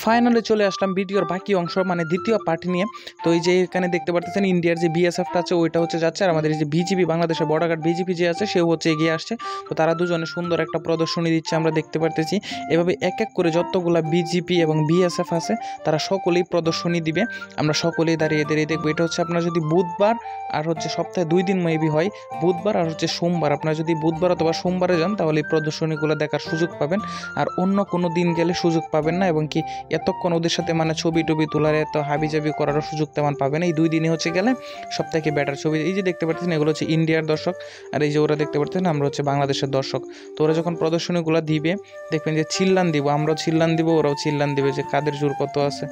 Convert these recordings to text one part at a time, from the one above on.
Finally চলে আসলাম ভিডিওর বাকি অংশ মানে দ্বিতীয় পার্টি নিয়ে। তো এই যে এখানে দেখতে পাচ্ছেন ইন্ডিয়ার যে বিএসএফটা আছে ওইটা হচ্ছে যাচ্ছে, আর আমাদের যে বিজিবি বাংলাদেশের বর্ডার গার্ড বিজিপি যে আছে সেও হচ্ছে এগিয়ে আসছে। তো তারা দুজনে সুন্দর একটা প্রদর্শনী দিচ্ছে আমরা দেখতে পারতেছি। এভাবে এক এক করে যতগুলা বিজিপি এবং বিএসএফ আছে তারা সকলেই প্রদর্শনী দিবে, আমরা সকলেই দাঁড়িয়ে দাঁড়িয়ে দেখবো। এটা হচ্ছে আপনার যদি বুধবার আর হচ্ছে সপ্তাহে 2 দিন মেবি হয়, বুধবার আর হচ্ছে সোমবার। আপনারা যদি বুধবার অথবা সোমবারে যান তাহলে এই প্রদর্শনীগুলো দেখার সুযোগ পাবেন, আর অন্য কোনো দিন গেলে সুযোগ পাবেন না। এবং কি এতক্ষণ ওদের সাথে মানে ছবি টবি তোলার এত হাবিজাবি করারও সুযোগ তেমন পাবেন। এই 2 দিনে হচ্ছে গেলে সব থেকে বেটার ছবি। এই যে দেখতে পাচ্ছেন এগুলো হচ্ছে ইন্ডিয়ার দর্শক, আর এই যে ওরা দেখতে পাচ্ছেন আমরা হচ্ছে বাংলাদেশের দর্শক। তো ওরা যখন প্রদর্শনীগুলো দিবে দেখবেন যে চিল্লান দিব, আমরাও চিল্লান দিব, ওরাও চিল্লান দিবে যে কাদের জোর কত আছে।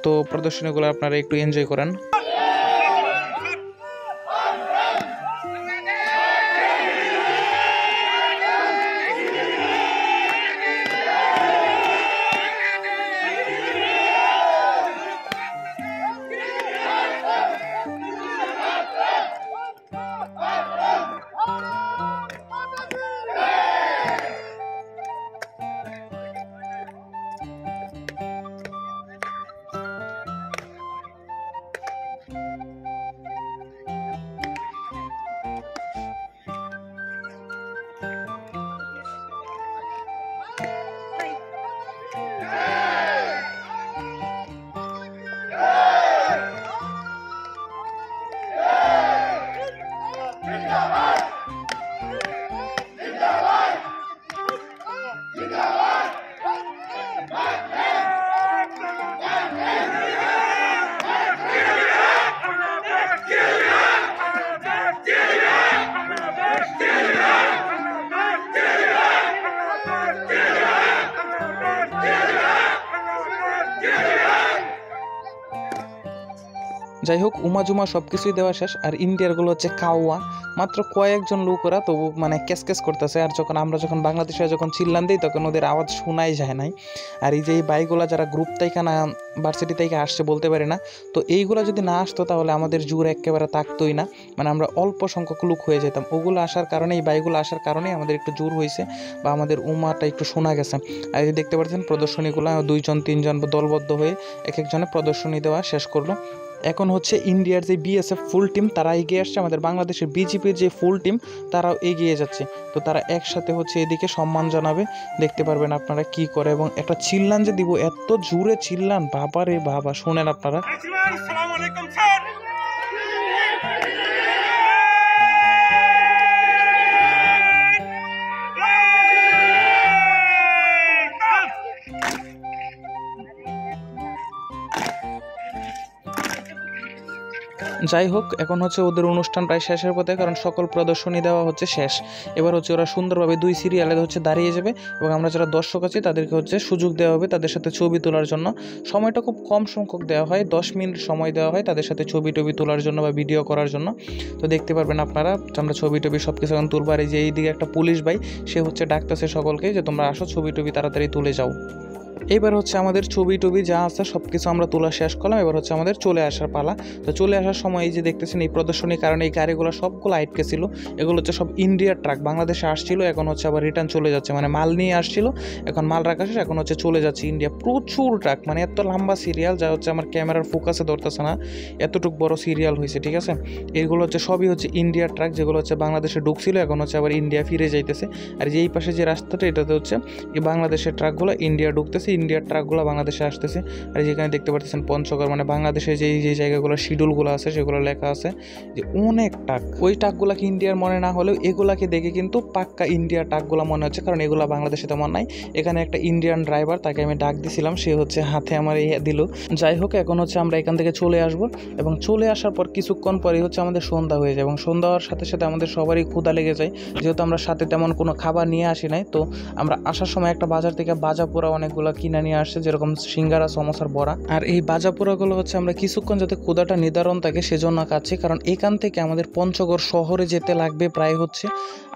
তো প্রদর্শনীগুলো আপনারা একটু এনজয় করেন। যাই হোক, উমাজুমা সব কিছুই দেওয়া শেষ। আর ইন্ডিয়ারগুলো হচ্ছে কাওয়া, মাত্র কয়েকজন লোক ওরা, তবু মানে ক্যাস করতেছে। আর আমরা যখন বাংলাদেশে যখন চিল্লান দিই তখন ওদের আওয়াজ শোনাই যায় নাই। আর এই যে এই বাইকগুলা যারা গ্রুপ থেকে না ভার্সিটি থেকে আসছে বলতে পারি না, তো এইগুলো যদি না আসতো তাহলে আমাদের জোর একেবারে থাকতোই না, মানে আমরা অল্প সংখ্যক লোক হয়ে যেতাম। ওগুলো আসার কারণে, এই বাইকগুলো আসার কারণেই আমাদের একটু জোর হয়েছে বা আমাদের উমাটা একটু শোনা গেছে। আর এই দেখতে পাচ্ছেন প্রদর্শনীগুলো 2-3 দলবদ্ধ হয়ে এক একজনে প্রদর্শনী দেওয়া শেষ করলো। এখন হচ্ছে ইন্ডিয়ার যে বিএসএফ ফুল টিম তারা এগিয়ে আসছে, আমাদের বাংলাদেশের বিজেপির যে ফুল টিম তারাও এগিয়ে যাচ্ছে। তো তারা একসাথে হচ্ছে এদিকে সম্মান জানাবে, দেখতে পারবেন আপনারা কি করে। এবং একটা চিল্লান যে দিব, এত জোরে চিল্লান, বাবা রে বাবা, শোনেন আপনারা। যাই হোক, এখন হচ্ছে ওদের অনুষ্ঠান প্রায় শেষের পথে, কারণ সকল প্রদর্শনী দেওয়া হচ্ছে শেষ। এবার হচ্ছে ওরা সুন্দরভাবে 2 সিরিয়ালে হচ্ছে দাঁড়িয়ে যাবে, এবং আমরা যারা দর্শক আছি তাদেরকে হচ্ছে সুযোগ দেওয়া হবে তাদের সাথে ছবি তোলার জন্য। সময়টা খুব কম সংখ্যক দেওয়া হয়, 10 মিনিট সময় দেওয়া হয় তাদের সাথে ছবি টবি তোলার জন্য বা ভিডিও করার জন্য। তো দেখতে পারবেন আপনারা আমরা ছবি টবি সব কিছু এখন তুলবার। এই যে এইদিকে একটা পুলিশ ভাই, সে হচ্ছে ডাকতেছে সকলকে যে তোমরা আসো, ছবি টবি তাড়াতাড়ি তুলে যাও। এবার হচ্ছে আমাদের ছবি টবি যা আছে সব কিছু আমরা তোলা শেষ করলাম। এবার হচ্ছে আমাদের চলে আসার পালা। তো চলে আসার সময় এই যে দেখতেছেন এই প্রদর্শনীর কারণে এই গাড়িগুলো সবগুলো আটকে ছিল। এগুলো হচ্ছে সব ইন্ডিয়ার ট্রাক, বাংলাদেশে আসছিল, এখন হচ্ছে আবার রিটার্ন চলে যাচ্ছে, মানে মাল নিয়ে আসছিল, এখন মাল রাখা শেষ, এখন হচ্ছে চলে যাচ্ছে ইন্ডিয়া। প্রচুর ট্রাক, মানে এত লম্বা সিরিয়াল যা হচ্ছে আমার ক্যামেরার ফোকাসে ধরতেছে না, এতটুকু বড় সিরিয়াল হয়েছে, ঠিক আছে। এগুলো হচ্ছে সবই হচ্ছে ইন্ডিয়ার ট্রাক, যেগুলো হচ্ছে বাংলাদেশে ঢুকছিল, এখন হচ্ছে আবার ইন্ডিয়া ফিরে যাইতেছে। আর যে এই পাশে যে রাস্তাটা, এটাতে হচ্ছে এই বাংলাদেশের ট্রাকগুলো ইন্ডিয়া ঢুকতেছে, ইন্ডিয়ার ট্রাকগুলো বাংলাদেশে আসতেছে। আর যেখানে দেখতে পাচ্ছেন পঞ্চগড়, মানে বাংলাদেশে যে জায়গাগুলো শিডিউলগুলো আছে সেগুলো লেখা আছে যে অনেক ট্রাক। ওই ট্রাকগুলোকে ইন্ডিয়ার মনে না হলেও এগুলাকে দেখে কিন্তু পাক্কা ইন্ডিয়ার ট্রাকগুলো মনে হচ্ছে, কারণ এগুলো বাংলাদেশে তেমন নাই। এখানে একটা ইন্ডিয়ান ড্রাইভার, তাকে আমি ডাক দিছিলাম, সে হচ্ছে হাতে আমার দিল। যাই হোক, এখন হচ্ছে আমরা এখান থেকে চলে আসব, এবং চলে আসার পর কিছুক্ষণ পরে হচ্ছে আমাদের সন্ধ্যা হয়ে যায়, এবং সন্ধ্যা হওয়ার সাথে সাথে আমাদের সবারই ক্ষুধা লেগে যায়, যেহেতু আমরা সাথে তেমন কোনো খাবার নিয়ে আসি নাই। তো আমরা আসার সময় একটা বাজার থেকে বাজা পোড়া অনেকগুলো কিনে নিয়ে আসছে, যেরকম সিঙ্গারা, সমোসার বড়া। আর এই বাজা পোড়াগুলো হচ্ছে আমরা কিছুক্ষণ যাতে ক্ষুধাটা নির্ধারণ থাকে সেজন্য খাচ্ছি, কারণ এখান থেকে আমাদের পঞ্চগড় শহরে যেতে লাগবে প্রায় হচ্ছে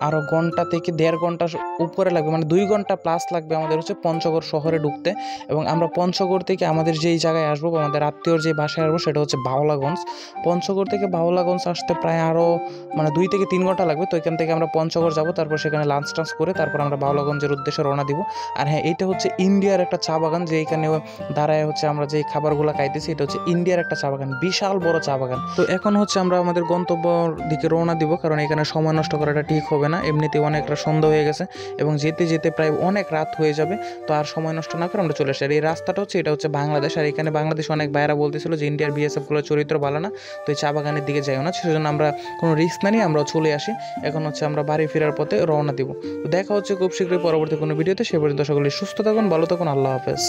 আরও ঘন্টা থেকে 1.5 ঘন্টা উপরে লাগবে, মানে 2 ঘন্টা প্লাস লাগবে আমাদের হচ্ছে পঞ্চগড় শহরে ঢুকতে। এবং আমরা পঞ্চগড় থেকে আমাদের যেই জায়গায় আসবো, আমাদের আত্মীয়র যে বাসায় আসবো সেটা হচ্ছে বাউলাগঞ্জ। পঞ্চগড় থেকে বাউলাগঞ্জ আসতে প্রায় আরও মানে 2 থেকে 3 ঘন্টা লাগবে। তো এখান থেকে আমরা পঞ্চগড় যাবো, তারপর সেখানে লাঞ্চ টাঞ্চ করে তারপর আমরা বাউলাগঞ্জের উদ্দেশ্যে রওনা দিব। আর হ্যাঁ, এইটা হচ্ছে ইন্ডিয়ার একটা চা বাগান, যে এখানে দাঁড়ায় হচ্ছে আমরা যে খাবারগুলো খাইতেছি, এটা হচ্ছে ইন্ডিয়ার একটা চা বাগান, বিশাল বড় চা বাগান। তো এখন হচ্ছে আমরা আমাদের গন্তব্যর দিকে রওনা দিব, কারণ এখানে সময় নষ্ট করাটা ঠিক হবে না। এমনিতেই অনেকটা সন্ধ্যা হয়ে গেছে এবং যেতে যেতে প্রায় অনেক রাত হয়ে যাবে। তো আর সময় নষ্ট না করে আমরা চলে আসি। আর এই রাস্তাটা হচ্ছে, এটা হচ্ছে বাংলাদেশ, আর এখানে বাংলাদেশে অনেক ভাইয়েরা বলতেছিল যে ইন্ডিয়ার বিএসএফগুলোর চরিত্র ভালো না, তো এই চা বাগানের দিকে যাইও না। সেজন্য আমরা কোনো রিস্ক না নিয়ে আমরা চলে আসি। এখন হচ্ছে আমরা বাড়ি ফেরার পথে রওনা দিব। তো দেখা হচ্ছে খুব শীঘ্রই পরবর্তী কোনো ভিডিওতে। সে পর্যন্ত সকলে সুস্থ থাকুন, ভালো থাকুন, আল্লাহ হাফেজ।